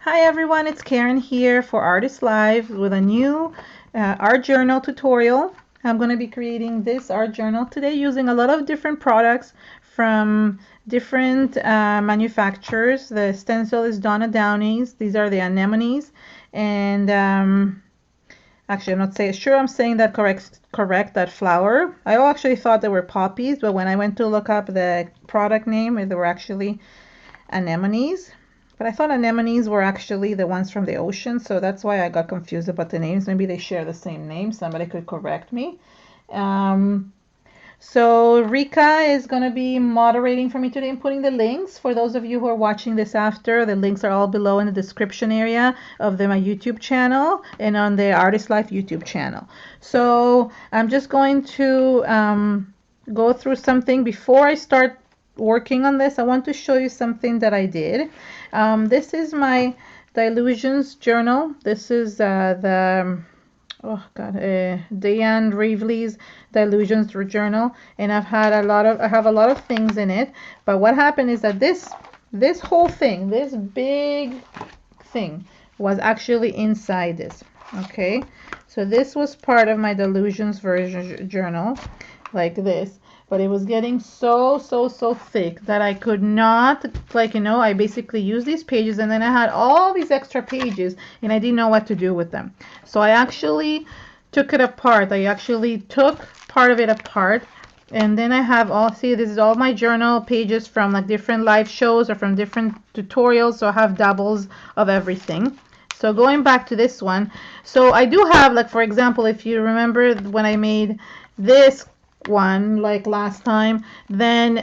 Hi everyone, it's Karen here for Artist Live with a new art journal tutorial. I'm going to be creating this art journal today using a lot of different products from different manufacturers. The stencil is Donna Downey's. These are the Anemones. And actually, I'm not sure I'm saying that correct, that flower. I actually thought they were poppies, but when I went to look up the product name, they were actually Anemones. But I thought anemones were actually the ones from the ocean, so that's why I got confused about the names. Maybe they share the same name. Somebody could correct me. So Rika is going to be moderating for me today and putting the links. For those of you who are watching this after, the links are all below in the description area of my YouTube channel and on the Artist Life YouTube channel. So I'm just going to go through something before I start working on this. I want to show you something that I did. This is my Dylusions journal. This is Diane Reeves' Dylusions journal, and I have a lot of things in it. But what happened is that this whole thing, this big thing, was actually inside this. Okay, so this was part of my Dylusions version journal, like this. But it was getting so thick that I could not, I basically used these pages and then I had all these extra pages and I didn't know what to do with them. So I actually took it apart. I actually took part of it apart, and then I have this is all my journal pages from like different live shows or from different tutorials. So I have doubles of everything. So going back to this one, so I do have, like, for example, if you remember when I made this one like last time, then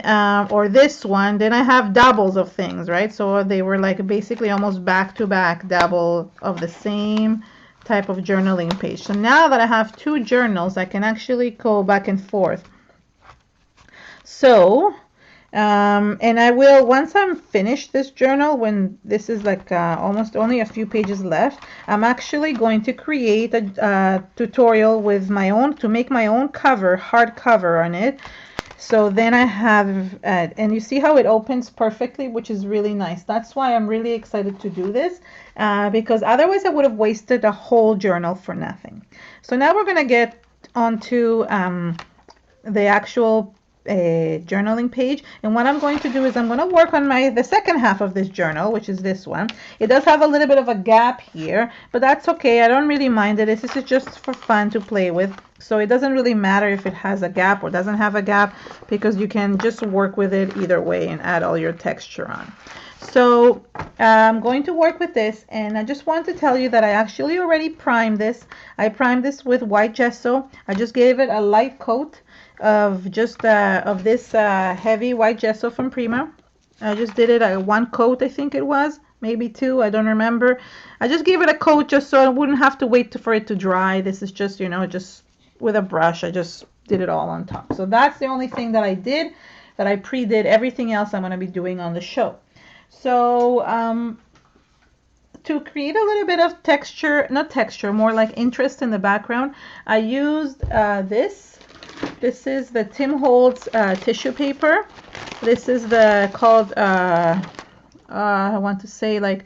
or this one, then I have doubles of things, right? So they were like basically almost back to back double of the same type of journaling page. So now that I have two journals, I can actually go back and forth. So and I will, once I'm finished this journal, when this is like almost only a few pages left, I'm actually going to create a tutorial with my own, to make my own cover, hard cover on it. So then I have, and you see how it opens perfectly, which is really nice. That's why I'm really excited to do this, because otherwise I would have wasted a whole journal for nothing. So now we're going to get onto the actual journaling page, and what I'm going to do is I'm going to work on the second half of this journal, which is this one. It does have a little bit of a gap here, but that's okay. I don't really mind it. This is just for fun to play with, so it doesn't really matter if it has a gap or doesn't have a gap, because you can just work with it either way and add all your texture on. So I'm going to work with this, and I just want to tell you that I actually already primed this. I primed this with white gesso. I just gave it a light coat of just of this heavy white gesso from Prima. I just did it one coat, I think it was, maybe two, I don't remember. I just gave it a coat just so I wouldn't have to wait for it to dry. This is just, just with a brush, I just did it all on top. So that's the only thing that I did, that I pre-did. Everything else I'm going to be doing on the show. So to create a little bit of texture, not texture, more like interest in the background, I used this. This is the Tim Holtz tissue paper. This is called, I want to say like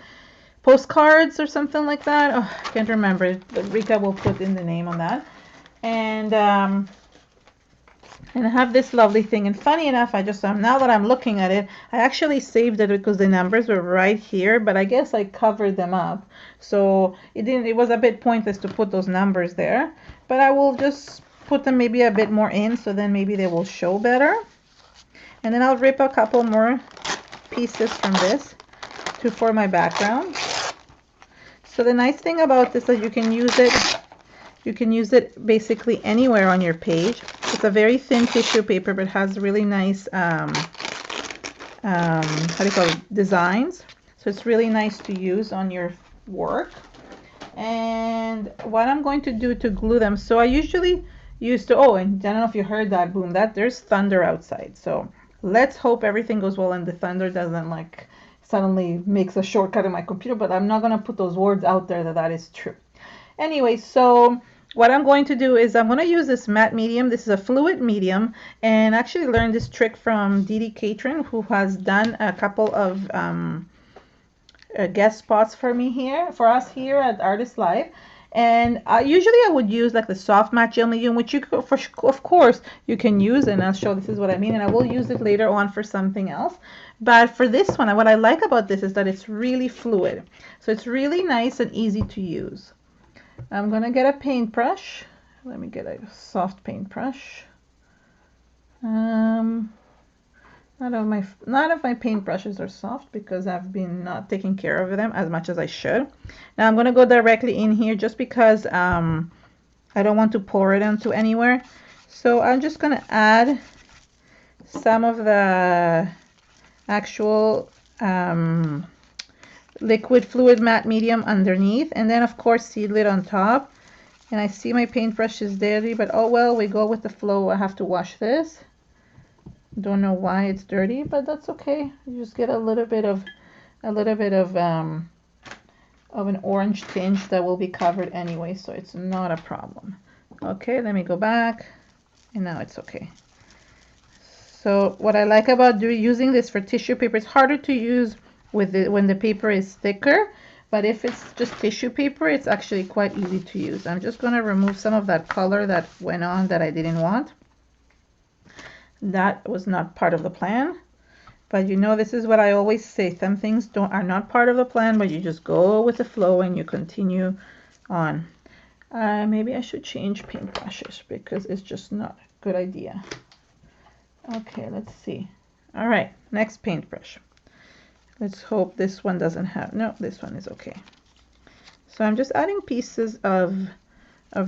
postcards or something like that. Oh, I can't remember. Rika will put in the name on that. And I have this lovely thing. And funny enough, now that I'm looking at it, I actually saved it because the numbers were right here, but I guess I covered them up. So it was a bit pointless to put those numbers there, but I will just put them maybe a bit more in, so then maybe they will show better. And then I'll rip a couple more pieces from this for my background. So the nice thing about this is you can use it basically anywhere on your page. It's a very thin tissue paper, but has really nice designs. So it's really nice to use on your work. And what I'm going to do to glue them, so I usually used to, and I don't know if you heard that boom, there's thunder outside, so let's hope everything goes well and the thunder doesn't like suddenly makes a shortcut in my computer, but I'm not going to put those words out there that is true. Anyway, so what I'm going to do is I'm going to use this matte medium. This is a fluid medium, and actually learned this trick from Didi Catron, who has done a couple of guest spots for us here at Artist Live. And usually I would use like the soft matte gel medium, which of course you can use, and I'll show this is what I mean, and I will use it later on for something else. But for this one, what I like about this is that it's really fluid. So it's really nice and easy to use. I'm gonna get a paintbrush. Let me get a soft paintbrush. None of my paintbrushes are soft because I've been not taking care of them as much as I should. Now I'm going to go directly in here just because I don't want to pour it into anywhere. So I'm just going to add some of the actual liquid fluid matte medium underneath, and then of course seedlit on top. And I see my paintbrush is dirty, but oh well, we go with the flow. I have to wash this. Don't know why it's dirty, but that's okay. You just get a little bit of an orange tinge that will be covered anyway, so it's not a problem. Okay, let me go back, and now it's okay. So what I like about using this for tissue paper, it's harder to use when the paper is thicker, but if it's just tissue paper, it's actually quite easy to use. I'm just going to remove some of that color that went on that I didn't want. That was not part of the plan, but you know, this is what I always say, some things are not part of the plan, but you just go with the flow and you continue on. Maybe I should change paintbrushes because it's just not a good idea. Okay, let's see. All right, next paintbrush. Let's hope this one doesn't have, no, this one is okay. So I'm just adding pieces of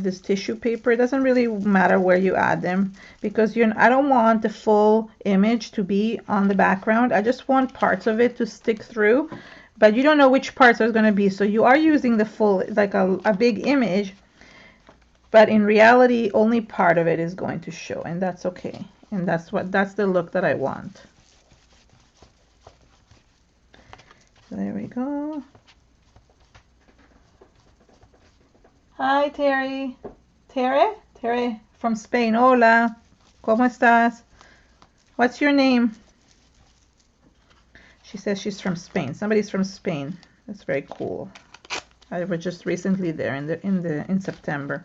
this tissue paper. It doesn't really matter where you add them because I don't want the full image to be on the background. I just want parts of it to stick through, but you don't know which parts are going to be. So you are using the full, like a big image, but in reality only part of it is going to show, and that's okay. And that's the look that I want. So there we go. Hi, Terry. Terry from Spain. Hola. ¿Cómo estás? What's your name? She says she's from Spain. Somebody's from Spain. That's very cool. I was just recently there in September.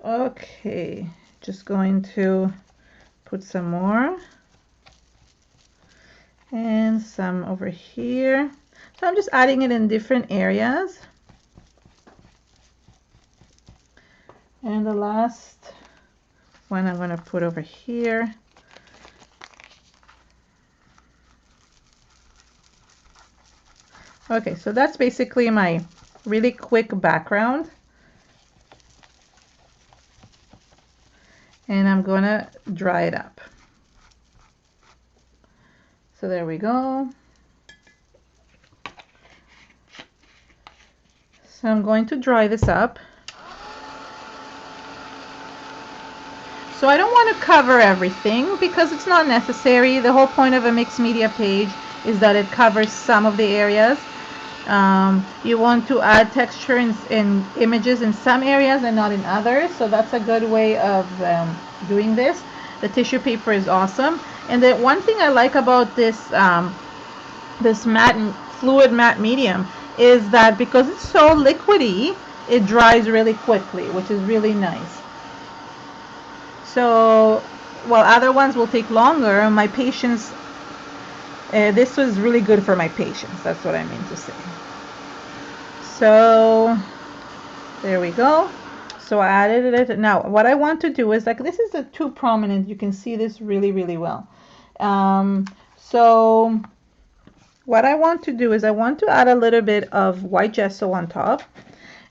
Okay, just going to put some more and some over here. So I'm just adding it in different areas. And the last one I'm going to put over here. Okay, so that's basically my really quick background. And I'm going to dry it up. So there we go. So I'm going to dry this up. So I don't want to cover everything because it's not necessary. The whole point of a mixed media page is that it covers some of the areas. You want to add texture in images in some areas and not in others. So that's a good way of doing this. The tissue paper is awesome. And the one thing I like about this this fluid matte medium is that because it's so liquidy, it dries really quickly, which is really nice. So, while other ones will take longer, my patience, this was really good for my patience. That's what I mean to say. So, there we go. So I added it. Now, what I want to do is, like, this is too prominent. You can see this really, really well. So, what I want to do is I want to add a little bit of white gesso on top.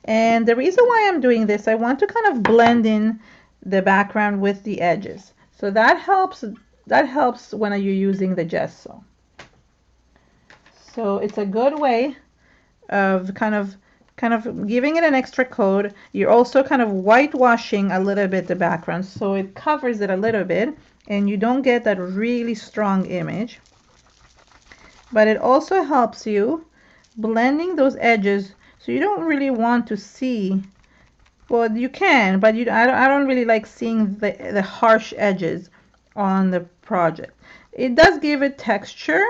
And the reason why I'm doing this, I want to kind of blend in the background with the edges. So that helps when you're using the gesso. So it's a good way of kind of giving it an extra coat. You're also kind of whitewashing a little bit the background, so it covers it a little bit and you don't get that really strong image. But it also helps you blending those edges, so you don't really want to see. Well, you can, but I don't really like seeing the harsh edges on the project. It does give it texture,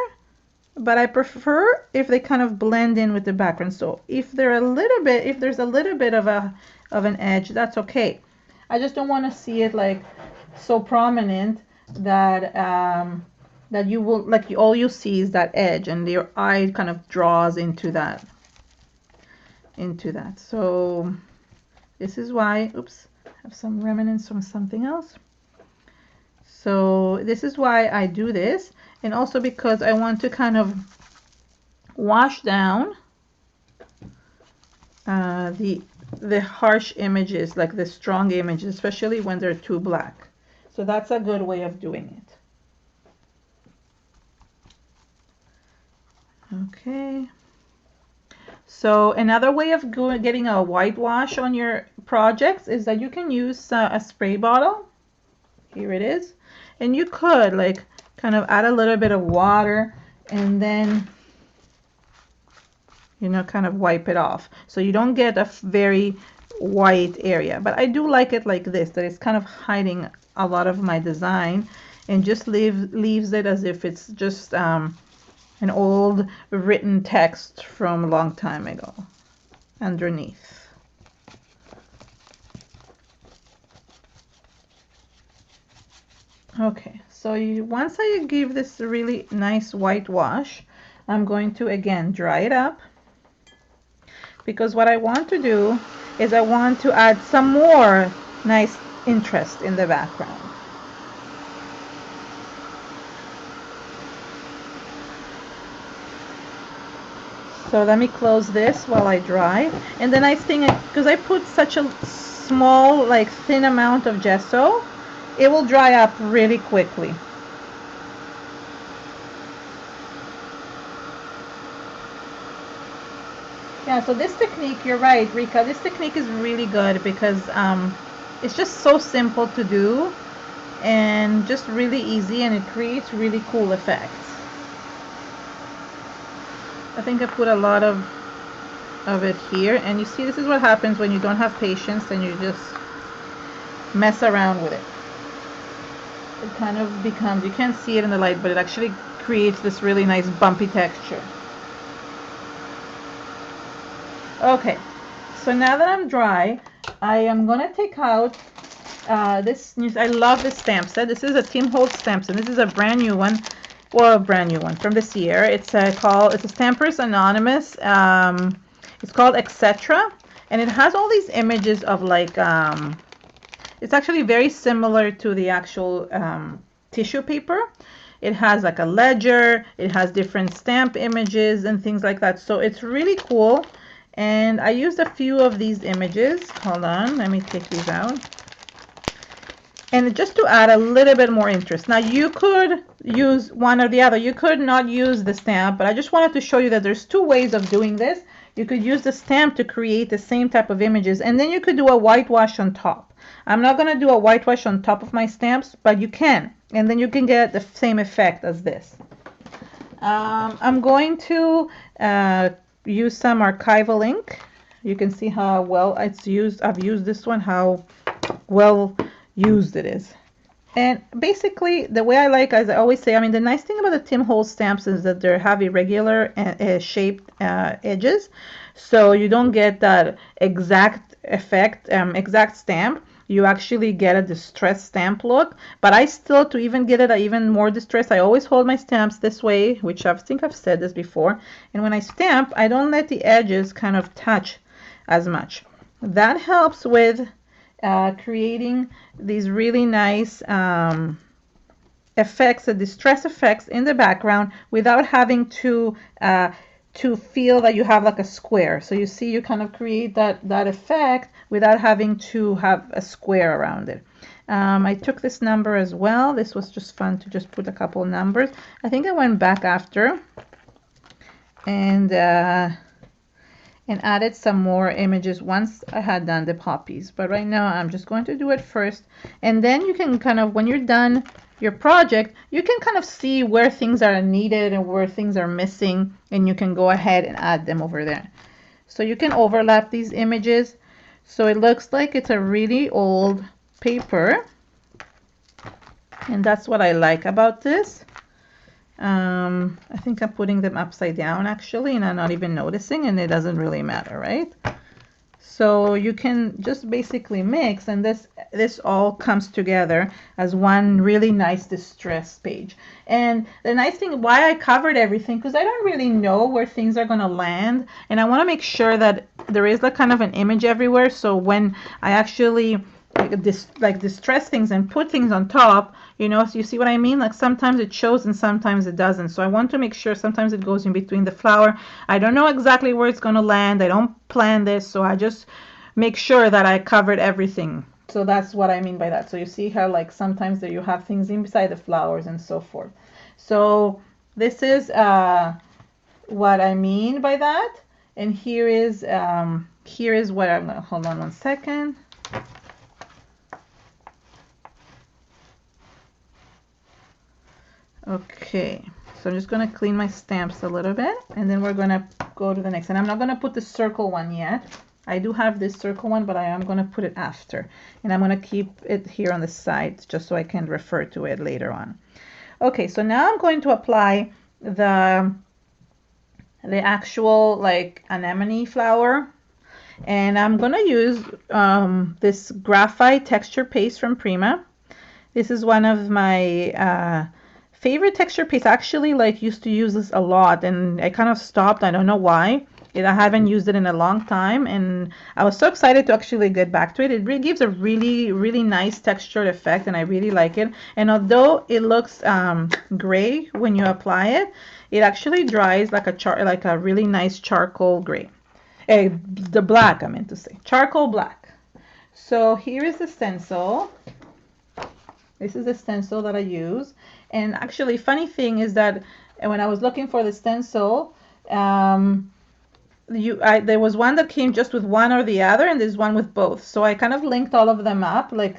but I prefer if they kind of blend in with the background. So if they're a little bit, if there's a little bit of an edge, that's okay. I just don't want to see it like so prominent that that you will like all you see is that edge, and your eye kind of draws into that. So this is why, oops, I have some remnants from something else. So this is why I do this, and also because I want to kind of wash down the harsh images, like the strong images, especially when they're too black. So that's a good way of doing it. Okay. So another way of getting a whitewash on your projects is that you can use a spray bottle. Here it is. And you could like kind of add a little bit of water and then, you know, kind of wipe it off. So you don't get a very white area. But I do like it like this, that it's kind of hiding a lot of my design and just leaves it as if it's just an old written text from a long time ago underneath. Okay, so once I give this a really nice whitewash, I'm going to again dry it up, because what I want to do is I want to add some more nice interest in the background. So let me close this while I dry. And then I think, because I put such a small, like thin amount of gesso, it will dry up really quickly. Yeah, so this technique, you're right, Rika, this technique is really good because it's just so simple to do and just really easy, and it creates really cool effects. I think I put a lot of it here, and you see this is what happens when you don't have patience and you just mess around with it. It kind of becomes, you can't see it in the light, but it actually creates this really nice bumpy texture. Okay, so now that I'm dry, I am gonna take out this. I love this stamp set. This is a Tim Holtz stamp set. This is a brand new one. Well, a brand new one from this year. It's a Stampers Anonymous. It's called Etc. And it has all these images of like it's actually very similar to the actual tissue paper. It has like a ledger, it has different stamp images and things like that. So it's really cool. And I used a few of these images. Hold on, let me take these out. And just to add a little bit more interest. Now you could use one or the other. You could not use the stamp, but I just wanted to show you that there's two ways of doing this. You could use the stamp to create the same type of images, and then you could do a whitewash on top. I'm not going to do a whitewash on top of my stamps, but you can, and then you can get the same effect as this. I'm going to use some archival ink. You can see how well it's used. I've used this one, how well used it is. And basically, the way I like, as I always say, I mean, the nice thing about the Tim Holtz stamps is that they have irregular shaped edges, so you don't get that exact effect, exact stamp. You actually get a distressed stamp look. But I still, to even get it even more distressed, I always hold my stamps this way, which I think I've said this before. And when I stamp, I don't let the edges kind of touch as much. That helps with creating these really nice effects, the distress effects in the background, without having to feel that you have like a square. So you see, you kind of create that effect without having to have a square around it. I took this number as well. This was just fun to just put a couple of numbers. I think I went back after and added some more images once I had done the poppies. But right now I'm just going to do it first. And then you can kind of, when you're done your project, you can kind of see where things are needed and where things are missing, and you can go ahead and add them over there. So you can overlap these images. So it looks like it's a really old paper. And that's what I like about this. I think I'm putting them upside down actually, and I'm not even noticing, and it doesn't really matter, right? So you can just basically mix, and this all comes together as one really nice distress page. And the nice thing why I covered everything, because I don't really know where things are going to land, and I want to make sure that there is like kind of an image everywhere, so when I actually like distress things and put things on top, you know, so you see what I mean? Like sometimes it shows and sometimes it doesn't. So I want to make sure sometimes it goes in between the flower. I don't know exactly where it's going to land. I don't plan this. So I just make sure that I covered everything. So that's what I mean by that. So you see how like sometimes there you have things inside the flowers and so forth. So this is what I mean by that. And here is what I'm going to, hold on one second. Okay, so I'm just going to clean my stamps a little bit, and then we're going to go to the next. And I'm not going to put the circle one yet. I do have this circle one, but I am going to put it after. And I'm going to keep it here on the side just so I can refer to it later on. Okay, so now I'm going to apply the actual like anemone flower. And I'm going to use this graphite texture paste from Prima. This is one of my favorite texture paste. Actually, like used to use this a lot, and I kind of stopped. I don't know why. I haven't used it in a long time, and I was so excited to actually get back to it. It really gives a really nice textured effect, and I really like it. And although it looks gray when you apply it, it actually dries like a really nice charcoal gray. The black, I meant to say charcoal black. So here is the stencil. This is the stencil that I use. And actually, funny thing is that when I was looking for the stencil, there was one that came just with one or the other, and there's one with both. So I kind of linked all of them up. Like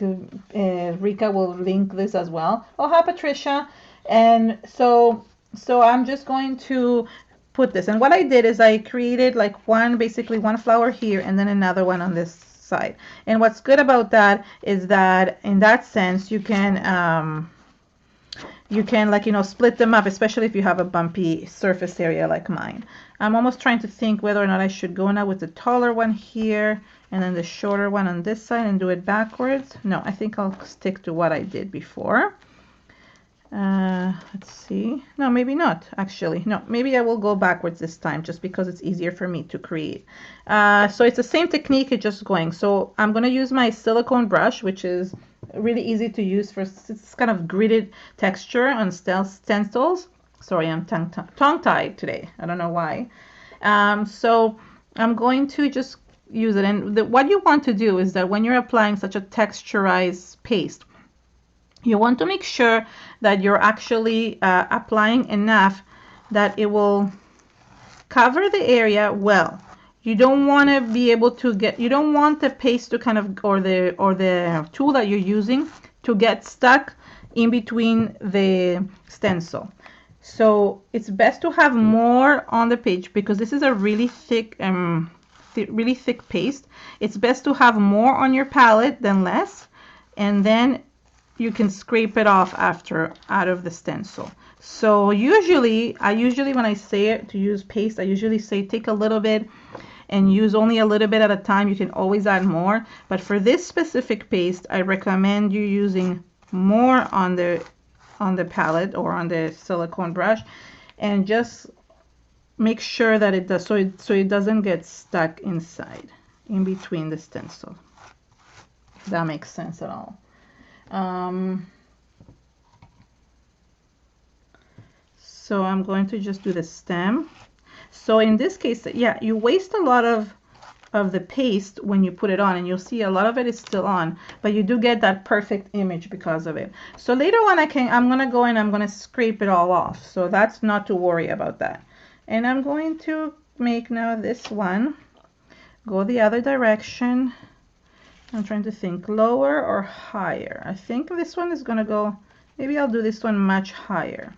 Rika will link this as well. Oh, hi, Patricia. And so I'm just going to put this. And what I did is I created like basically one flower here, and then another one on this side. And what's good about that is that in that sense you can like, you know, split them up, especially if you have a bumpy surface area like mine. I'm almost trying to think whether or not I should go now with the taller one here and then the shorter one on this side and do it backwards. No, I think I'll stick to what I did before. Let's see. No, maybe not, actually. No, maybe I will go backwards this time just because it's easier for me to create. So it's the same technique, it's just going. So I'm going to use my silicone brush, which is really easy to use for it's kind of gridded texture on stencils. Sorry, I'm tongue-tied today. I don't know why. So I'm going to just use it. And what you want to do is that when you're applying such a texturized paste, you want to make sure that you're actually applying enough that it will cover the area well. You don't want to be able to you don't want the paste to kind of, or the tool that you're using to get stuck in between the stencil. So it's best to have more on the page because this is a really thick paste. It's best to have more on your palette than less, and then you can scrape it off after out of the stencil. So usually when I say it to use paste, I usually say take a little bit and use only a little bit at a time. You can always add more, but for this specific paste, I recommend you using more on the palette or on the silicone brush, and just make sure that it does so it doesn't get stuck inside in between the stencil. If that makes sense at all. So I'm going to just do the stem. So in this case, yeah, you waste a lot of the paste when you put it on, and you'll see a lot of it is still on, but you do get that perfect image because of it. So later on I'm gonna go and I'm gonna scrape it all off, so that's not to worry about that. And I'm going to make now this one go the other direction. I'm trying to think lower or higher. I think this one is gonna go, maybe I'll do this one much higher.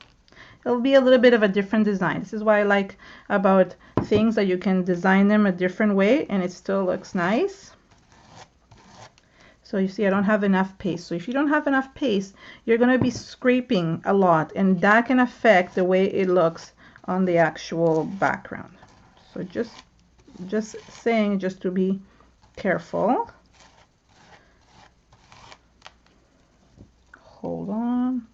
It'll be a little bit of a different design. This is why I like about things that you can design them a different way and it still looks nice. So you see I don't have enough paste. So if you don't have enough paste, you're going to be scraping a lot, and that can affect the way it looks on the actual background. So just saying, just to be careful. Hold on.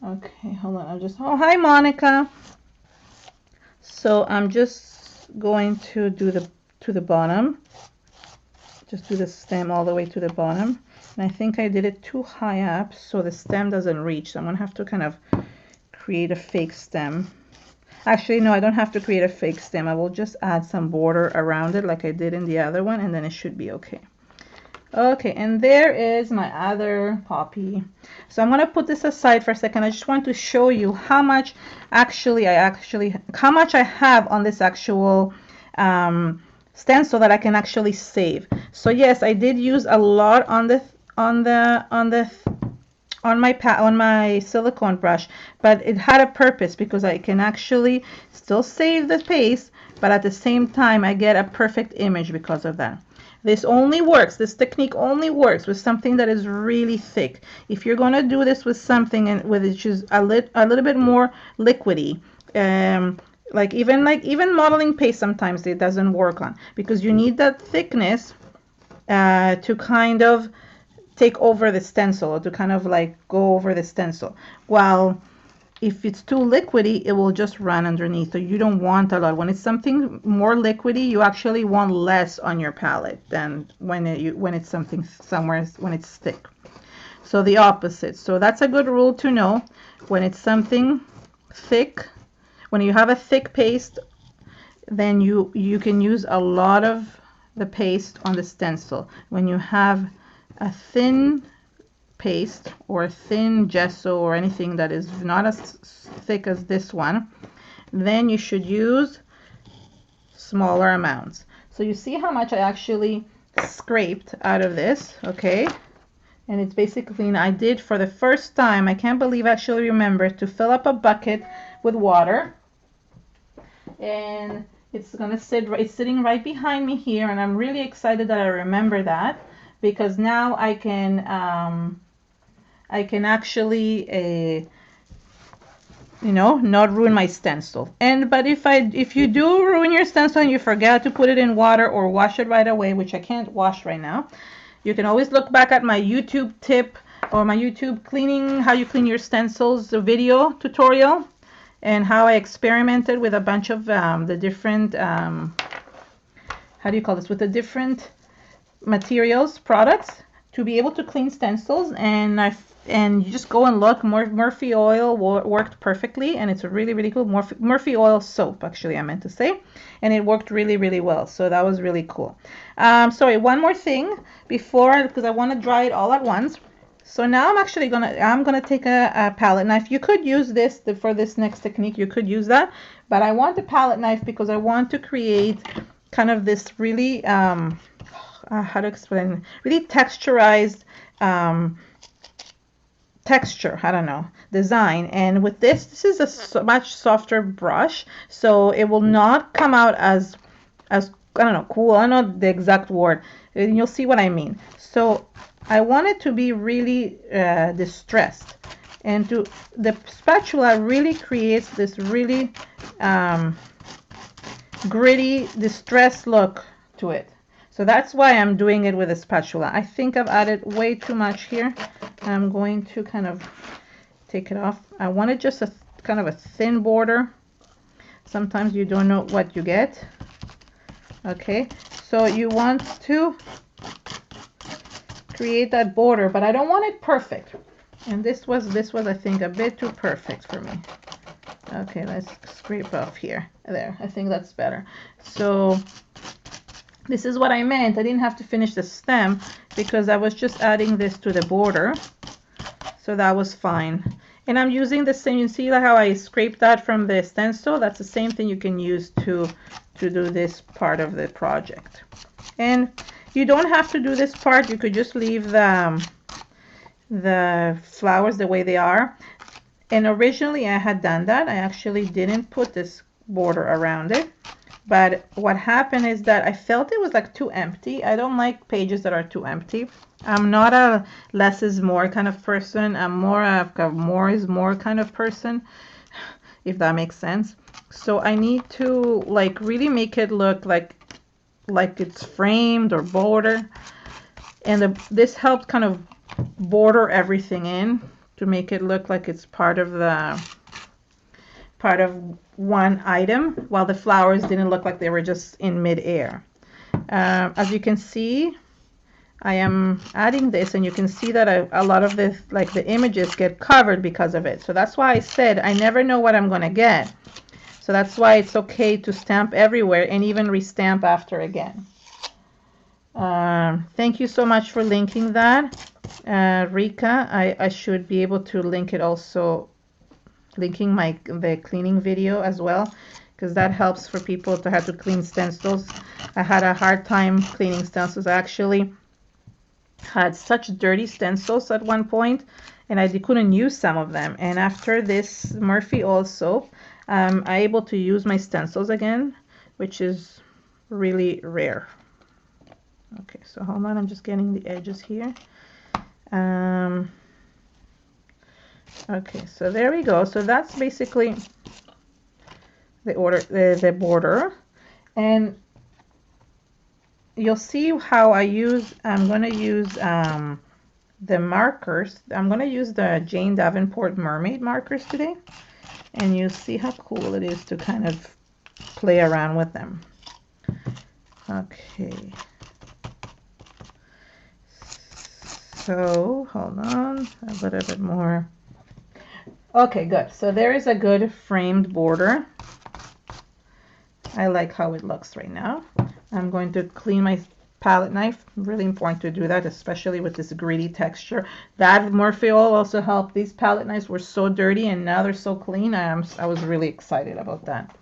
Okay, hold on. Oh, hi Monica. So I'm just going to do the bottom. Just do the stem all the way to the bottom. And I think I did it too high up, so the stem doesn't reach. So I'm gonna have to kind of create a fake stem. Actually, no, I don't have to create a fake stem. I will just add some border around it like I did in the other one, and then it should be okay. Okay, and there is my other poppy. So I'm going to put this aside for a second. I just want to show you how much how much I have on this actual stencil that I can actually save. So yes, I did use a lot on my silicone brush, but it had a purpose because I can actually still save the paste, but at the same time I get a perfect image because of that. This technique only works with something that is really thick. If you're going to do this with something which is a little bit more liquidy, like even modeling paste, sometimes it doesn't work on, because you need that thickness to kind of take over the stencil, or to kind of like go over the stencil. While if it's too liquidy, it will just run underneath. So you don't want a lot. When it's something more liquidy, you actually want less on your palette than when it's something when it's thick. So the opposite. So that's a good rule to know. When it's something thick, when you have a thick paste, then you can use a lot of the paste on the stencil. When you have a thin paste or a thin gesso or anything that is not as thick as this one, then you should use smaller amounts. So you see how much I actually scraped out of this, okay? And it's basically, I did for the first time, I can't believe I actually remember to fill up a bucket with water, and it's sitting right behind me here, and I'm really excited that I remember that, because now I can actually not ruin my stencil. But if you do ruin your stencil and you forget to put it in water or wash it right away, which I can't wash right now, you can always look back at my YouTube tip or my YouTube how you clean your stencils video tutorial, and how I experimented with a bunch of the different with the different materials, products, to be able to clean stencils. And you just go and look. Murphy oil worked perfectly, and it's a really, really cool Murphy oil soap, actually, I meant to say, and it worked really, really well. So that was really cool. Sorry, one more thing because I want to dry it all at once. So now I'm gonna take a palette knife. You could use this for this next technique. You could use that, but I want a palette knife because I want to create kind of this really how to explain, really texturized texture, I don't know, design. And with this is a much softer brush, so it will not come out as I don't know, cool, I don't know the exact word, and you'll see what I mean. So I want it to be really distressed, and the spatula really creates this really gritty, distressed look to it. So that's why I'm doing it with a spatula. I think I've added way too much here. I'm going to kind of take it off. I wanted just a kind of a thin border. Sometimes you don't know what you get. Okay, so you want to create that border, but I don't want it perfect. And this was I think a bit too perfect for me. Okay, let's scrape off here. There, I think that's better. So this is what I meant. I didn't have to finish the stem because I was just adding this to the border. So that was fine. And I'm using the same, you see how I scraped that from the stencil? That's the same thing you can use to do this part of the project. And you don't have to do this part. You could just leave the flowers the way they are. And originally I had done that. I actually didn't put this border around it. But what happened is that I felt it was like too empty. I don't like pages that are too empty. I'm not a less is more kind of person. I'm more of a more is more kind of person, if that makes sense. So I need to like really make it look like it's framed or border. And this helped kind of border everything in to make it look like it's part of one item, while the flowers didn't look like they were just in mid-air. As you can see, I am adding this, and you can see that a lot of the images get covered because of it. So that's why I said I never know what I'm going to get. So that's why it's okay to stamp everywhere and even restamp after again. Thank you so much for linking that, Rika. I should be able to link it also, linking the cleaning video as well, because that helps for people to have to clean stencils. I had a hard time cleaning stencils. I actually had such dirty stencils at one point, and I couldn't use some of them. And after this Murphy Oil soap, I'm able to use my stencils again, which is really rare. Okay, so hold on, I'm just getting the edges here. Okay, so there we go. So that's basically the border, and you'll see how I'm going to use the markers. I'm going to use the Jane Davenport Mermaid markers today, and you'll see how cool it is to kind of play around with them. Okay. So hold on, a little bit more. Okay, good. So there is a good framed border. I like how it looks right now. I'm going to clean my palette knife. Really important to do that, especially with this gritty texture. That Murphy Oil also helped. These palette knives were so dirty, and now they're so clean. I was really excited about that.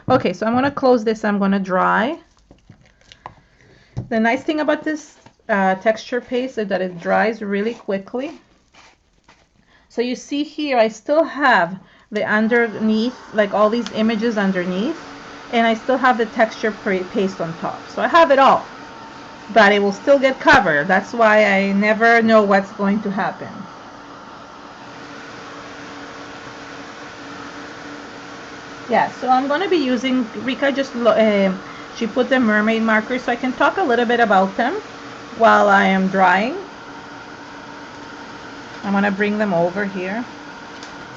Okay, so I'm going to close this. I'm going to dry. The nice thing about this texture paste is that it dries really quickly. So you see here, I still have the underneath, like all these images underneath, and I still have the texture paste on top. So I have it all, but it will still get covered. That's why I never know what's going to happen. Yeah, so I'm going to be using, Rika just, she put the mermaid markers, so I can talk a little bit about them while I am drying. I'm going to bring them over here.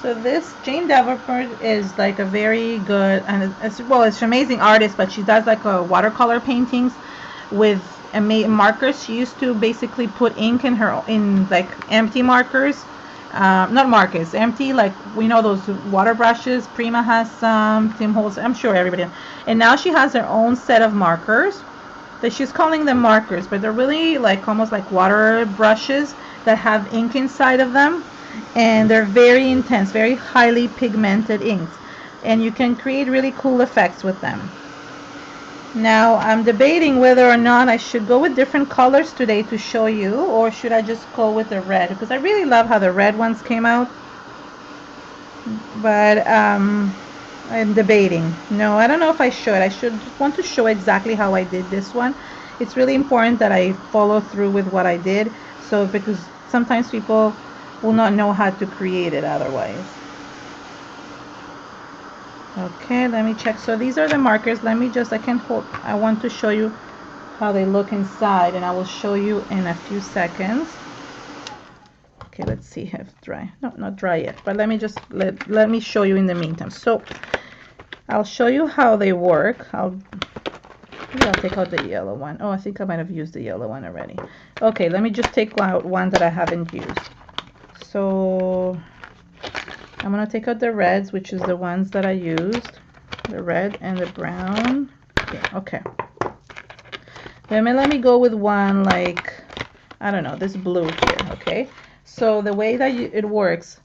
So this Jane Davenport is like a very good, and it's an amazing artist, but she does like watercolor paintings with markers. She used to basically put ink in like empty markers, not markers, empty, like we know those water brushes. Prima has some, Tim Holtz, I'm sure everybody. And now she has her own set of markers that she's calling them markers, but they're really like almost like water brushes that have ink inside of them, and they're very intense, very highly pigmented inks, and you can create really cool effects with them. Now I'm debating whether or not I should go with different colors today to show you, or should I just go with the red, because I really love how the red ones came out, but I'm debating. No, I don't know if I should. I should want to show exactly how I did this one. It's really important that I follow through with what I did, so because sometimes people will not know how to create it otherwise. Okay, let me check. So these are the markers. Let me just, I want to show you how they look inside, and I will show you in a few seconds. Okay, let's see if it's dry. No, not dry yet, but let me just, let me show you in the meantime. So I'll show you how they work. Maybe I'll take out the yellow one. Oh, I think I might have used the yellow one already. Okay, let me just take out one that I haven't used. So I'm going to take out the reds, which is the ones that I used. The red and the brown. Okay. Let me go with one like, I don't know, this blue here, okay? So the way that it works,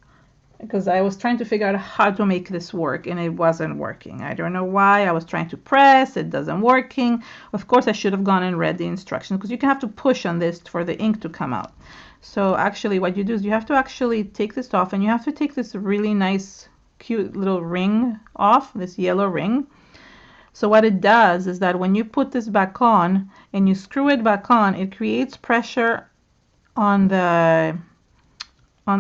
because I was trying to figure out how to make this work and it wasn't working. I don't know why. I was trying to press, it doesn't working. Of course, I should have gone and read the instructions, because you can have to push on this for the ink to come out. So actually what you do is you have to actually take this off, and you have to take this really nice cute little ring off, this yellow ring. So what it does is that when you put this back on and you screw it back on, it creates pressure on the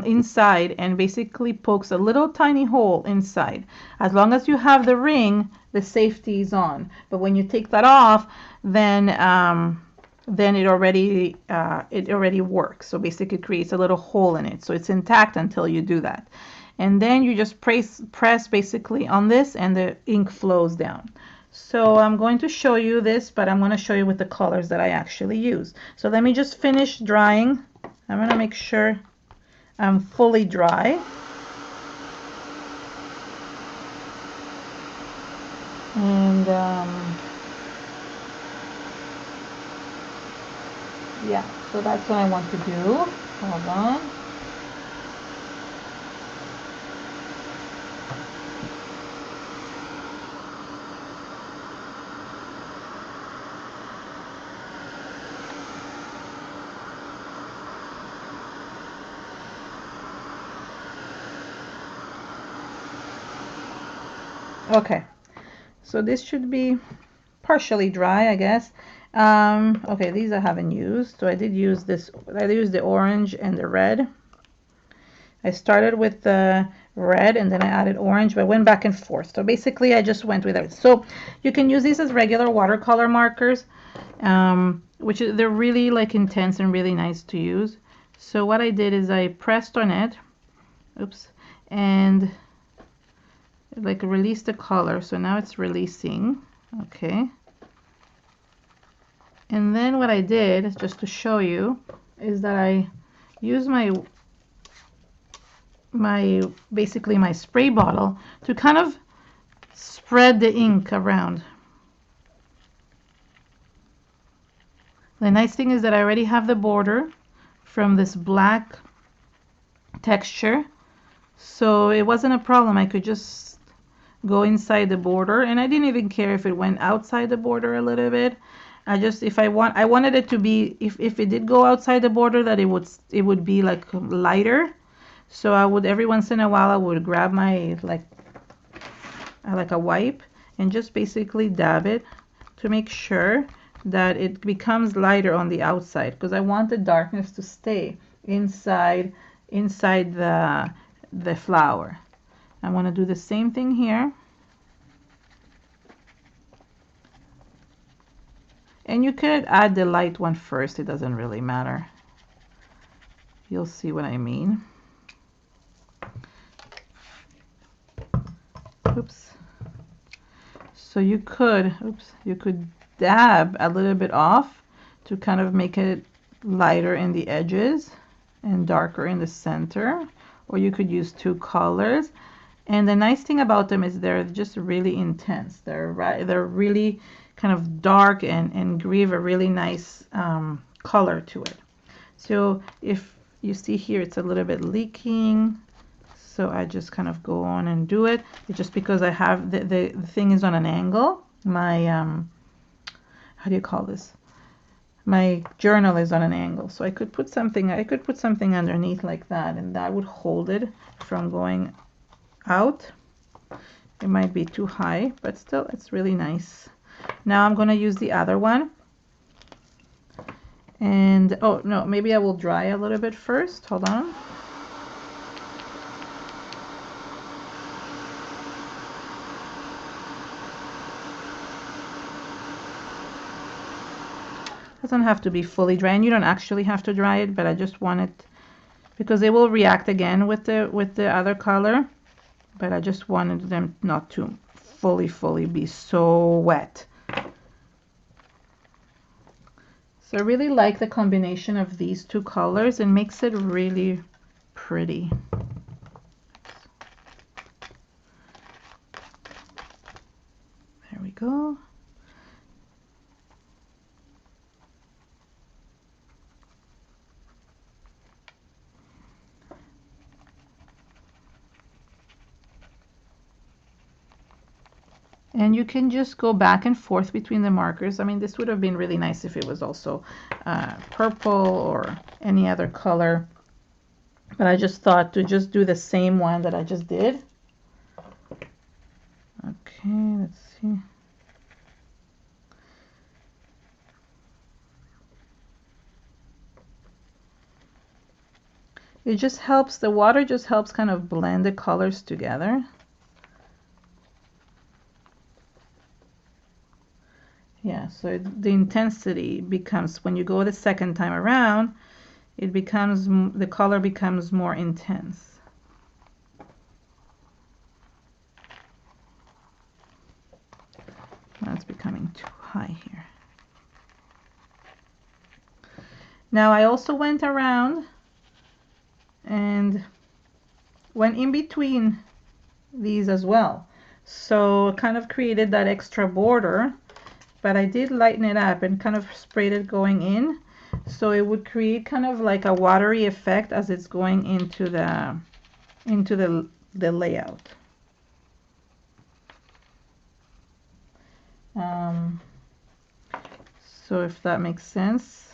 inside and basically pokes a little tiny hole inside. As long as you have the ring, the safety is on. But when you take that off, then it already works. So basically it creates a little hole in it. So it's intact until you do that. And then you just press basically on this and the ink flows down. So I'm going to show you this, but I'm going to show you with the colors that I actually use. So let me just finish drying. I'm going to make sure I'm fully dry. And yeah, so that's what I want to do. Hold on. Okay, so this should be partially dry, I guess. Okay, these I haven't used. So I did use this. I used the orange and the red. I started with the red and then I added orange, but I went back and forth. So basically I just went with it. So you can use these as regular watercolor markers, they're really like intense and really nice to use. So what I did is I pressed on it, oops, and like release the color. So now it's releasing. Okay, and then what I did, just to show you, is that I use basically my spray bottle to kind of spread the ink around. The nice thing is that I already have the border from this black texture, so it wasn't a problem. I could just go inside the border, and I didn't even care if it went outside the border a little bit. I wanted it to be, if it did go outside the border, that it would be like lighter. So I would, every once in a while, I would grab my like a wipe and just basically dab it to make sure that it becomes lighter on the outside, because I want the darkness to stay inside the flower. I want to do the same thing here. And you could add the light one first, it doesn't really matter. You'll see what I mean. Oops. So you could dab a little bit off to kind of make it lighter in the edges and darker in the center, or you could use two colors. And the nice thing about them is they're just really intense. They're really kind of dark and give a really nice color to it. So if you see here, it's a little bit leaking. So I just kind of go on and do it. It's just because I have the thing is on an angle. My how do you call this? My journal is on an angle, so I could put something underneath like that, and that would hold it from going out. It might be too high, but still it's really nice. Now I'm going to use the other one. And oh no, maybe I will dry a little bit first. Hold on. Doesn't have to be fully dry, and you don't actually have to dry it, but I just want it because it will react again with the other color, but I just wanted them not to fully be so wet. So I really like the combination of these two colors. It makes it really pretty. There we go. And you can just go back and forth between the markers. I mean, this would have been really nice if it was also purple or any other color. But I just thought to just do the same one that I just did. Okay, let's see. It just helps, the water just helps kind of blend the colors together. Yeah, so the intensity becomes, when you go the second time around, it becomes, the color becomes more intense. That's becoming too high here. Now I also went around and went in between these as well. So kind of created that extra border, but I did lighten it up and kind of sprayed it going in. So it would create kind of like a watery effect as it's going into the layout. So if that makes sense.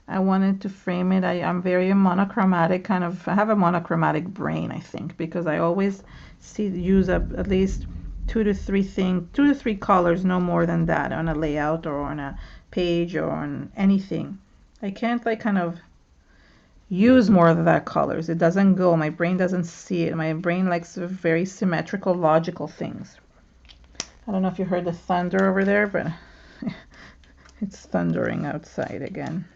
I wanted to frame it. I'm very monochromatic, kind of, I have a monochromatic brain, I think, because I always use at least two to three colors, no more than that, on a layout or on a page or on anything. I can't like kind of use more of that colors. It doesn't go. My brain doesn't see it. My brain likes very symmetrical, logical things. I don't know if you heard the thunder over there, but it's thundering outside again.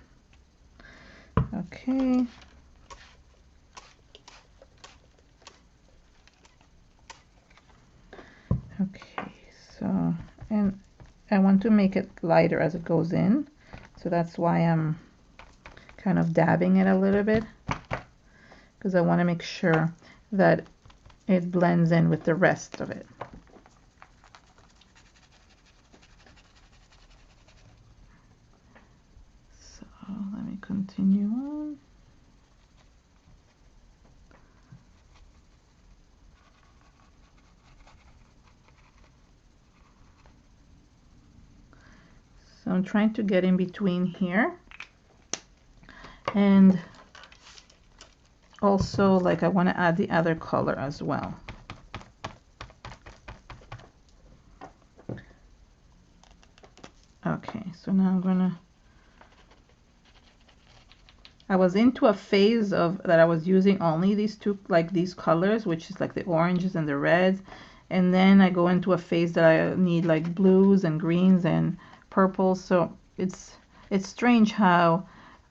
Okay. Okay, so, and I want to make it lighter as it goes in, so that's why I'm kind of dabbing it a little bit, because I want to make sure that it blends in with the rest of it. So let me continue on. So I'm trying to get in between here, and also like I want to add the other color as well. Okay, so now I'm gonna, I was into a phase of that I was using only these two, like these colors, which is like the oranges and the reds, and then I go into a phase that I need like blues and greens and purples. So it's strange how,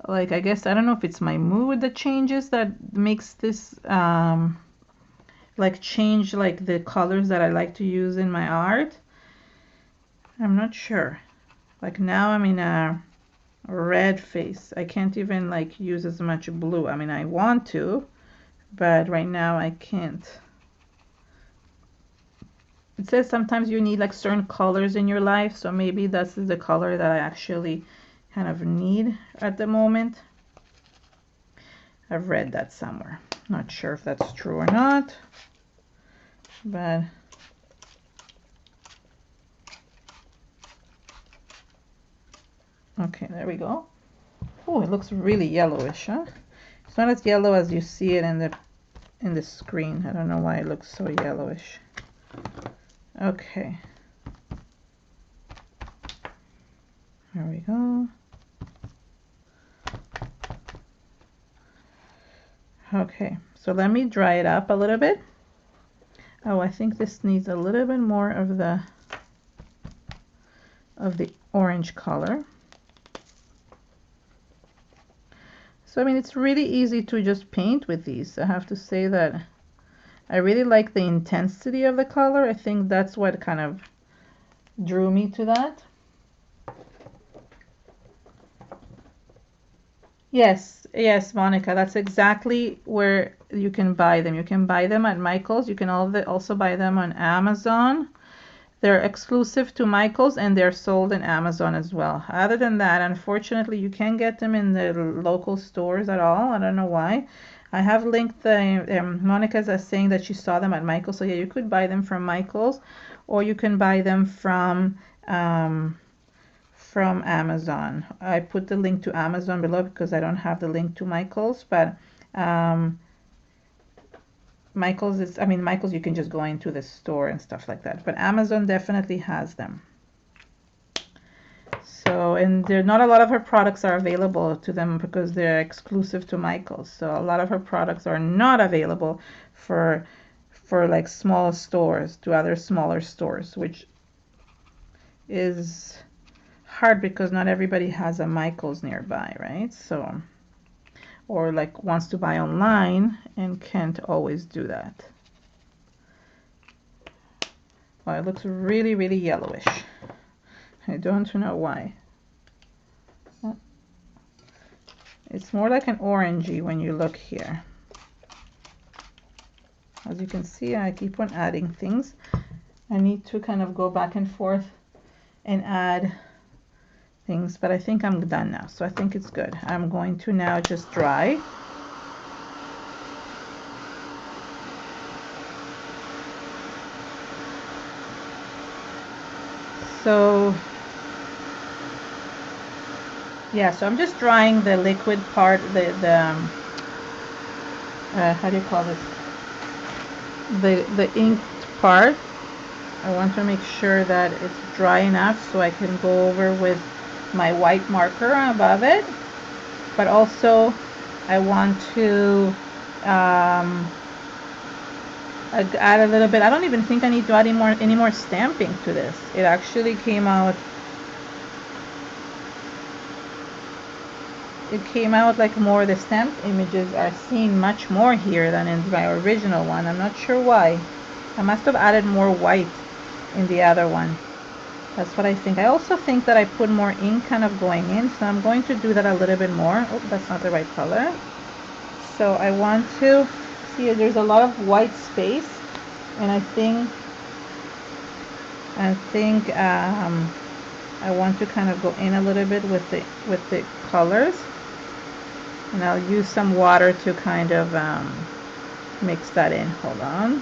like, I guess I don't know if it's my mood that changes that makes this like change like the colors that I like to use in my art. I'm not sure. Like now I'm in a red face. I can't even like use as much blue. I mean, I want to, but right now I can't. It says sometimes you need like certain colors in your life, so maybe this is the color that I actually kind of need at the moment. I've read that somewhere. Not sure if that's true or not, but okay, there we go. Oh, it looks really yellowish, huh? It's not as yellow as you see it in the screen. I don't know why it looks so yellowish. Okay. There we go. Okay, so let me dry it up a little bit. Oh, I think this needs a little bit more of the orange color. So, I mean, it's really easy to just paint with these. I have to say that I really like the intensity of the color. I think that's what kind of drew me to that. Yes, yes, Monica, that's exactly where you can buy them. You can buy them at Michael's. You can also buy them on Amazon. They're exclusive to Michael's and they're sold in Amazon as well. Other than that, unfortunately, you can't get them in the local stores at all. I don't know why. I have linked the Monica's as saying that she saw them at Michael's. So yeah, you could buy them from Michael's, or you can buy them from Amazon. I put the link to Amazon below because I don't have the link to Michael's, but Michael's is, I mean, Michael's you can just go into the store and stuff like that, but Amazon definitely has them. So, and there, not a lot of her products are available to them because they're exclusive to Michael's. So a lot of her products are not available for like small stores, to other smaller stores, which is hard because not everybody has a Michael's nearby, right? So, or like wants to buy online and can't always do that. Well, it looks really, really yellowish. I don't know why. It's more like an orangey when you look here. As you can see, I keep on adding things. I need to kind of go back and forth and add things, but I think I'm done now, so I think it's good. I'm going to now just dry. So yeah, so I'm just drying the liquid part, how do you call this? The inked part. I want to make sure that it's dry enough so I can go over with my white marker above it, but also I want to add a little bit. I don't even think I need to add any more stamping to this. It actually came out. It came out like more. The stamped images are seen much more here than in my original one. I'm not sure why. I must have added more white in the other one. That's what I think. I also think that I put more ink kind of going in, so I'm going to do that a little bit more. Oh, that's not the right color. So I want to see there's a lot of white space, and I think I want to kind of go in a little bit with the colors, and I'll use some water to kind of mix that in. Hold on.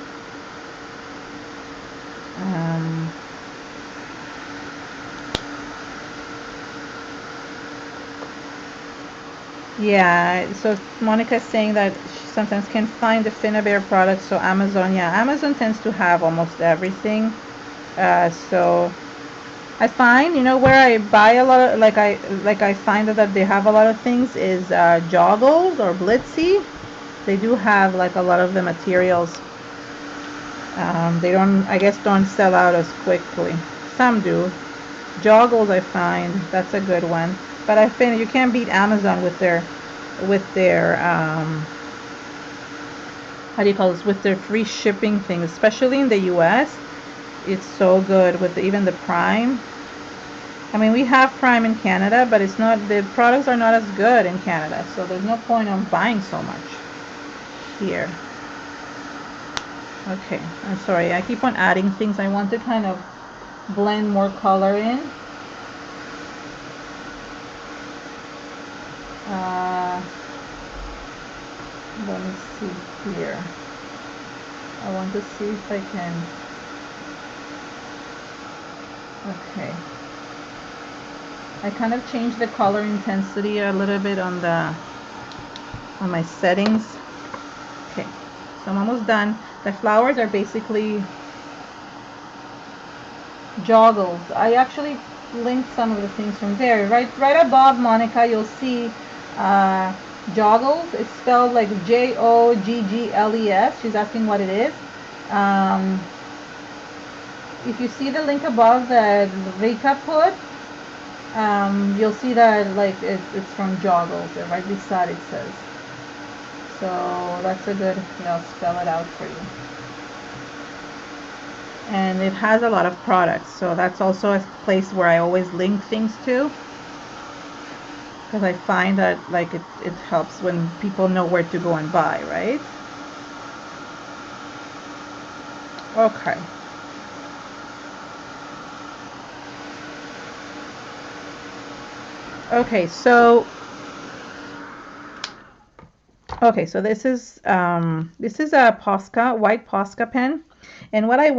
Yeah, so Monica's saying that she sometimes can't find the Finnabair products, so Amazon, yeah, Amazon tends to have almost everything. So I find, you know, where I buy a lot of, I find that they have a lot of things is Joggles or Blitzy. They do have like a lot of the materials. They don't, I guess, don't sell out as quickly. Some do. Joggles, I find that's a good one. But I think you can't beat Amazon with their how do you call this, with their free shipping thing, especially in the US. It's so good with even the Prime. I mean, we have Prime in Canada, but it's not, the products are not as good in Canada, so there's no point on buying so much here. Okay, I'm sorry, I keep on adding things. I want to kind of blend more color in. Let me see here. I want to see if I can. Okay. I kind of changed the color intensity a little bit on my settings. Okay, so I'm almost done. The flowers are basically Joggles. I actually linked some of the things from there. Right above Monica, you'll see Joggles. It's spelled like Joggles. She's asking what it is. If you see the link above that Rika put, you'll see that like it's from Joggles. Right beside it says. So that's a good, I'll spell it out for you. And it has a lot of products, so that's also a place where I always link things to, because I find that like it helps when people know where to go and buy, right? Okay. Okay, so this is a Posca, white Posca pen. And what I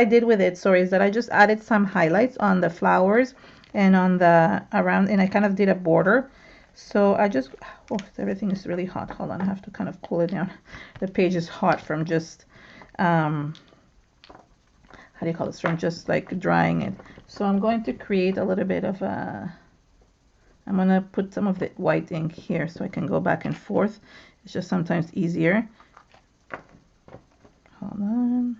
did with it, sorry, is that I just added some highlights on the flowers and on the around, and I kind of did a border. So I just, oh, everything is really hot. Hold on, I have to kind of cool it down. The page is hot from just, how do you call this? From just like drying it. So I'm going to create a little bit of a, I'm going to put some of the white ink here so I can go back and forth. It's just sometimes easier. Hold on.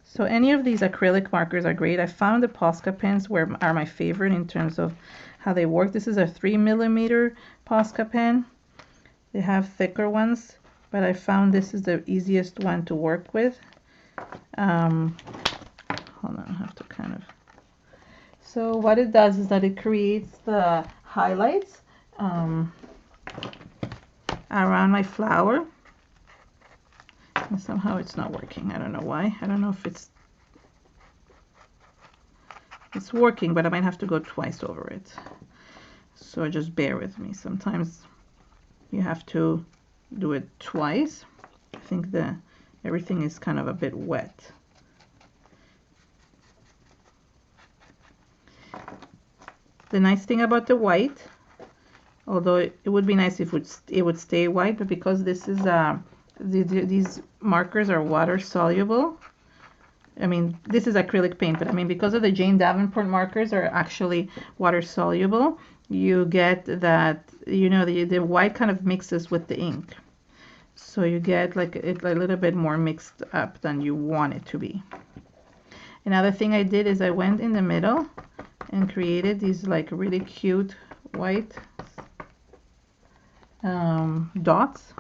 So any of these acrylic markers are great. I found the Posca pens are my favorite in terms of how they work. This is a 3mm Posca pen. They have thicker ones, but I found this is the easiest one to work with. Hold on, I have to kind of. So what it does is that it creates the highlights around my flower. And somehow it's not working. I don't know why. I don't know if it's working, but I might have to go twice over it. So just bear with me. Sometimes you have to do it twice. I think everything is kind of a bit wet. The nice thing about the white, although it would be nice if it would stay white, but because this is these markers are water soluble. I mean, this is acrylic paint, but I mean, because of the Jane Davenport markers are actually water soluble, you get that, you know, the white kind of mixes with the ink. So you get like it a little bit more mixed up than you want it to be. Another thing I did is I went in the middle and created these like really cute white dots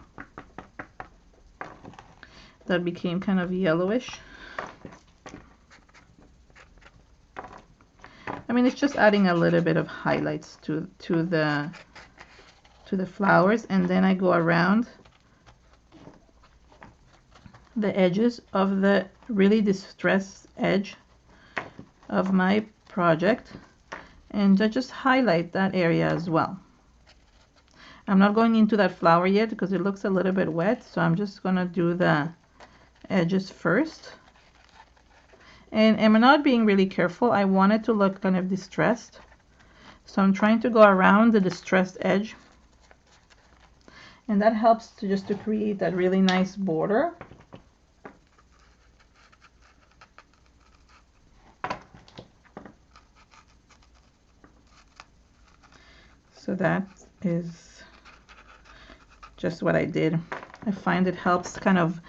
that became kind of yellowish. I mean, it's just adding a little bit of highlights to the flowers, and then I go around the edges of the really distressed edge of my project, and I just highlight that area as well. I'm not going into that flower yet because it looks a little bit wet, so I'm just gonna do the edges first. And I'm not being really careful. I want it to look kind of distressed, so I'm trying to go around the distressed edge, and that helps to create that really nice border. So that is just what I did. I find it helps kind of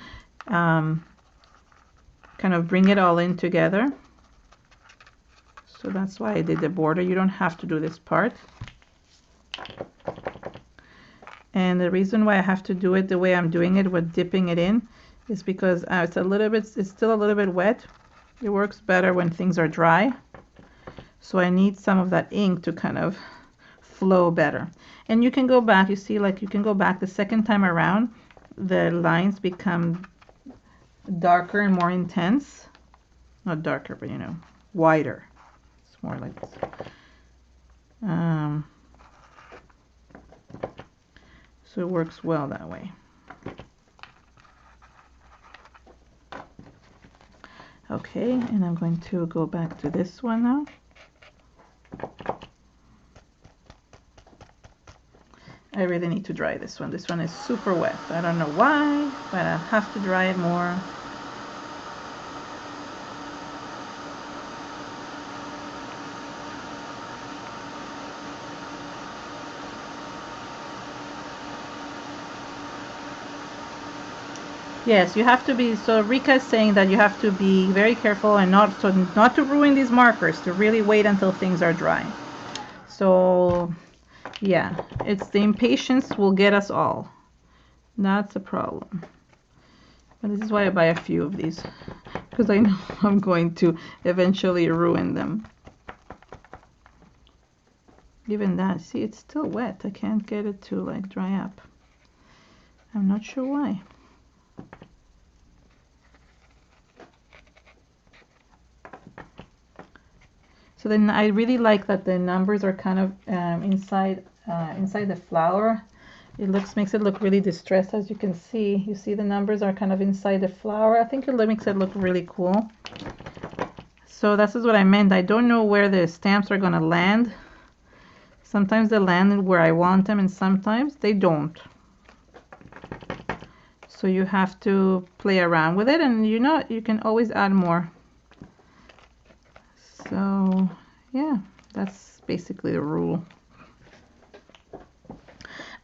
bring it all in together. So that's why I did the border. You don't have to do this part. And the reason why I have to do it the way I'm doing it with dipping it in is because it's still a little bit wet. It works better when things are dry. So I need some of that ink to kind of flow better. And you can go back, you see, like you can go back the second time around, the lines become darker and more intense. Not darker, but you know, wider. It's more like this. So it works well that way. Okay, and I'm going to go back to this one now. I really need to dry this one. This one is super wet. I don't know why, but I have to dry it more. Yes, you have to be, so Rika is saying that you have to be very careful and not to ruin these markers, to really wait until things are dry. So yeah, it's the impatience will get us all. That's a problem. But this is why I buy a few of these, because I know I'm going to eventually ruin them. Even that, see, it's still wet. I can't get it to like dry up. I'm not sure why. So then I really like that the numbers are kind of inside the flower. It makes it look really distressed, as you can see. You see the numbers are kind of inside the flower. I think it makes it look really cool. So this is what I meant. I don't know where the stamps are going to land. Sometimes they land where I want them and sometimes they don't. So you have to play around with it, and you know, you can always add more. So yeah, that's basically the rule.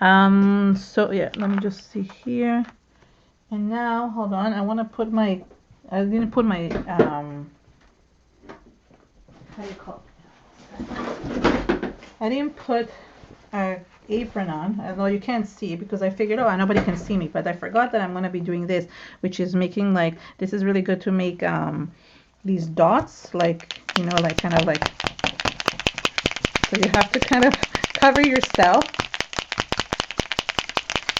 So yeah, let me just see here. And now, hold on, I want to put my, I didn't put my, how do you call it? I didn't put a apron on, although you can't see because I figured, oh, nobody can see me, but I forgot that I'm going to be doing this, which is making like, this is really good to make these dots, like, you know, like kind of like, so you have to kind of cover yourself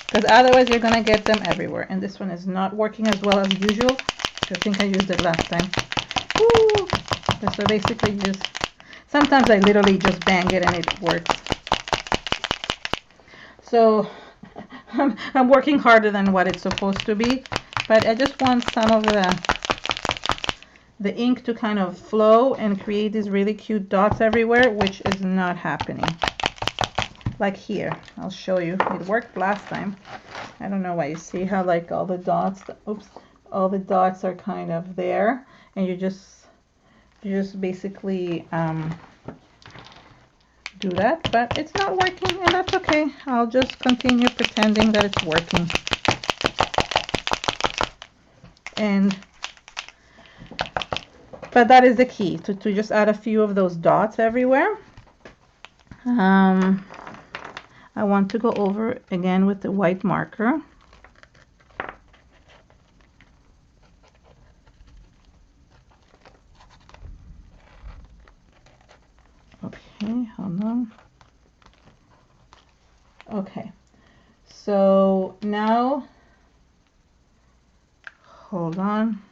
because otherwise you're going to get them everywhere. And this one is not working as well as usual. I think I used it last time. Woo! So basically just, sometimes I literally just bang it and it works. So I'm working harder than what it's supposed to be, but I just want some of the ink to kind of flow and create these really cute dots everywhere, which is not happening. Like here, I'll show you. It worked last time. I don't know why. You see how like all the dots, oops, all the dots are kind of there, and you just basically do that, but it's not working, and that's okay. I'll just continue pretending that it's working. But that is the key, to just add a few of those dots everywhere. I want to go over again with the white marker. Okay, hold on. Okay, so now, hold on.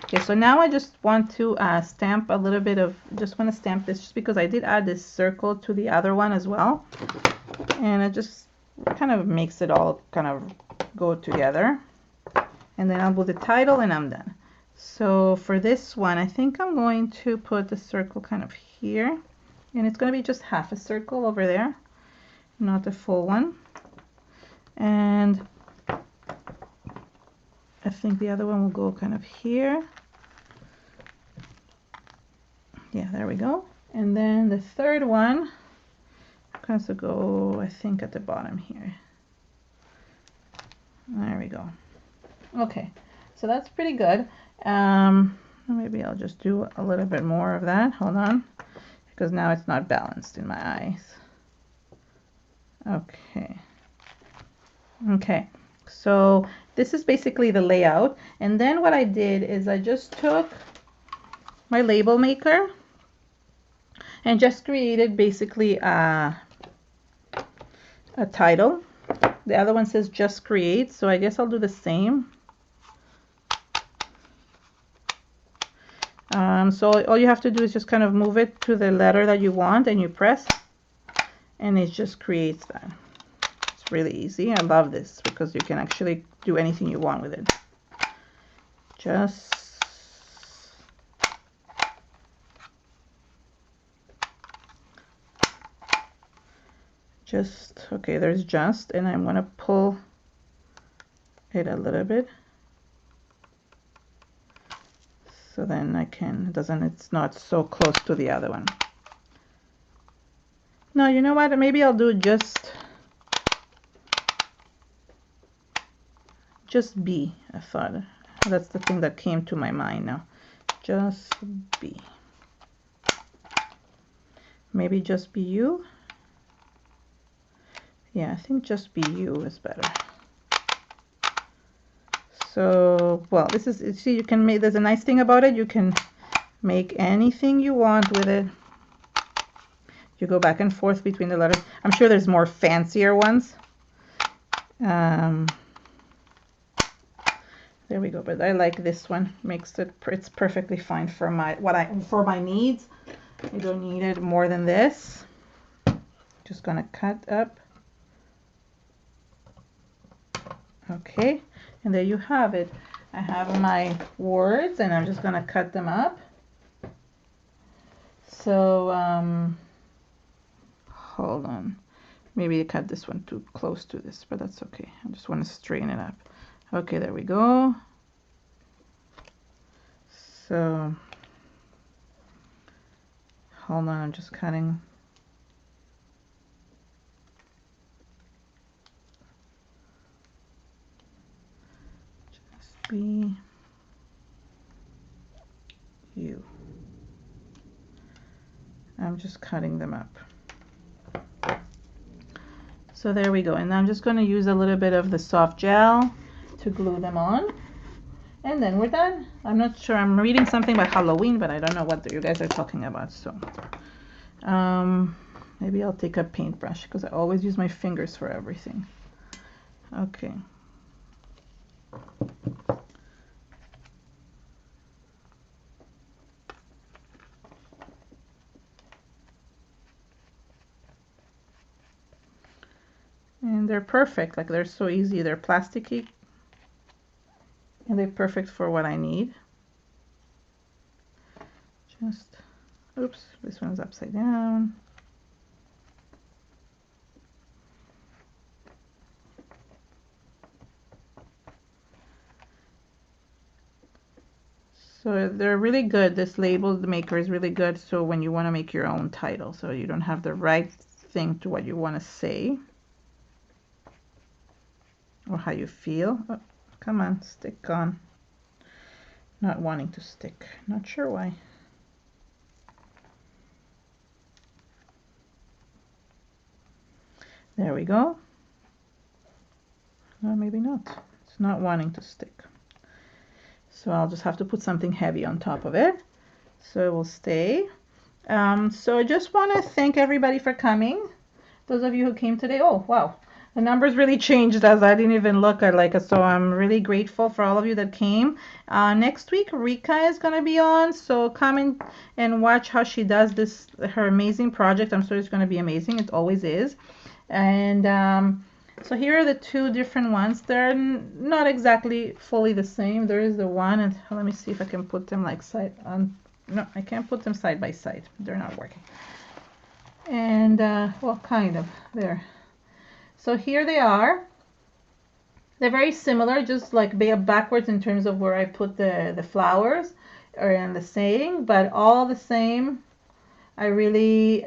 Okay, so now I just want to stamp a little bit of, just want to stamp this just because I did add this circle to the other one as well. And it just kind of makes it all kind of go together. And then I'll put the title and I'm done. So for this one, I think I'm going to put the circle kind of here. And it's going to be just half a circle over there, not a full one. And I think the other one will go kind of here. Yeah, there we go. And then the third one has to go, I think, at the bottom here. There we go. Okay, so that's pretty good. Maybe I'll just do a little bit more of that. Hold on, because now it's not balanced in my eyes. Okay. Okay, so this is basically the layout. And then what I did is I just took my label maker and just created basically a title. The other one says just create, so I guess I'll do the same. So all you have to do is just kind of move it to the letter that you want and you press, and it just creates that. It's really easy. I love this because you can actually do anything you want with it. Just okay, there's just, and I'm going to pull it a little bit. So then I can, it's not so close to the other one. No, you know what? Maybe I'll do just B. I thought that's the thing that came to my mind now. Just B. Maybe just be you. Yeah, I think just be you is better. So, well, this is, see, you can make, there's a nice thing about it. You can make anything you want with it. You go back and forth between the letters. I'm sure there's more fancier ones. There we go. But I like this one. Makes it, it's perfectly fine for my needs. I don't need it more than this. Just gonna cut up. Okay, and there you have it. I have my words and I'm just gonna cut them up. So hold on, maybe I cut this one too close to this, but that's okay. I just want to straighten it up. Okay, there we go. So hold on, I'm just cutting. Just be you. I'm just cutting them up. So there we go. And I'm just going to use a little bit of the soft gel to glue them on. And then we're done. I'm not sure. I'm reading something about Halloween, but I don't know what you guys are talking about. So maybe I'll take a paintbrush because I always use my fingers for everything. Okay. And they're perfect. Like, they're so easy. They're plasticky. And they're perfect for what I need. Just, oops, this one's upside down. So they're really good. This label maker is really good. So when you want to make your own title, so you don't have the right thing to what you want to say or how you feel. Oh, come on, stick on. Not wanting to stick. Not sure why. There we go. Well, maybe not. It's not wanting to stick. So I'll just have to put something heavy on top of it. So it will stay. So I just want to thank everybody for coming. Those of you who came today. Oh, wow. The numbers really changed as I didn't even look at like it. So I'm really grateful for all of you that came. Next week, Rika is going to be on. So come in and watch how she does this, her amazing project. I'm sure it's going to be amazing. It always is. And so here are the two different ones. They're not exactly fully the same. There is the one, and let me see if I can put them like side on. No, I can't put them side by side. They're not working. And well, kind of there. So here they are. They're very similar, just like backwards in terms of where I put the flowers or in the saying, but all the same. I really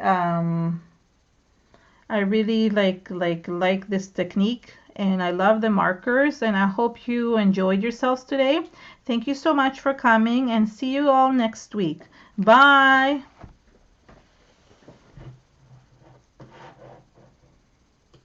like this technique, and I love the markers, and I hope you enjoyed yourselves today. Thank you so much for coming, and see you all next week. Bye.